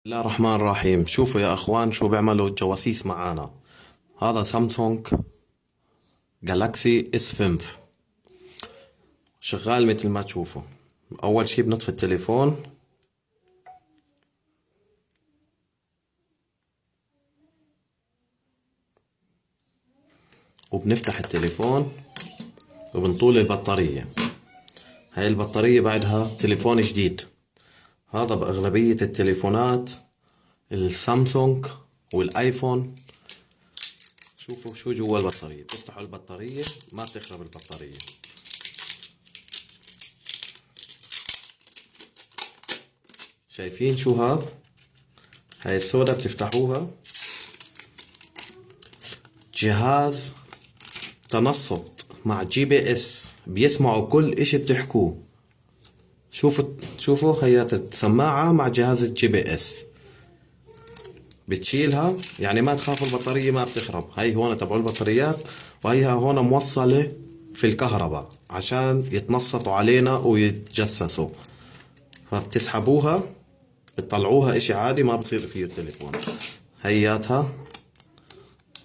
بسم الله الرحمن الرحيم. شوفوا يا اخوان شو بيعملوا الجواسيس معانا. هذا سامسونج جالاكسي اس 5 شغال مثل ما تشوفوا. اول شي بنطفي التليفون وبنفتح التليفون وبنطول البطارية. هاي البطارية بعدها تليفون جديد. هذا بأغلبية التليفونات السامسونج والايفون. شوفوا شو جوا البطارية. بتفتحوا البطارية ما بتخرب البطارية. شايفين شو هاي السودا بتفتحوها. جهاز تنصت مع جي بي اس بيسمعوا كل اشي بتحكوه. شوفوا هي السماعة مع جهاز الجي بي اس. بتشيلها يعني ما تخافوا البطارية ما بتخرب. هاي هون تبعوا البطاريات وهي هون موصلة في الكهرباء عشان يتنصتوا علينا ويتجسسوا. فبتسحبوها بتطلعوها اشي عادي ما بصير فيه التليفون. هياتها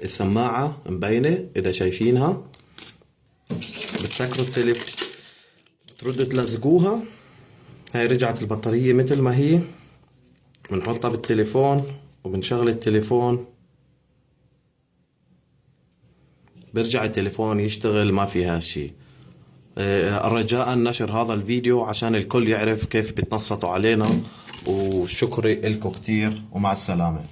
السماعة مبينة اذا شايفينها. بتسكروا التليفون تردوا تلزقوها. هاي رجعت البطارية مثل ما هي. بنحطها بالتليفون وبنشغل التليفون. برجع التليفون يشتغل ما فيها شي. رجاء نشر هذا الفيديو عشان الكل يعرف كيف بتنصتوا علينا. وشكري لكم كتير ومع السلامة.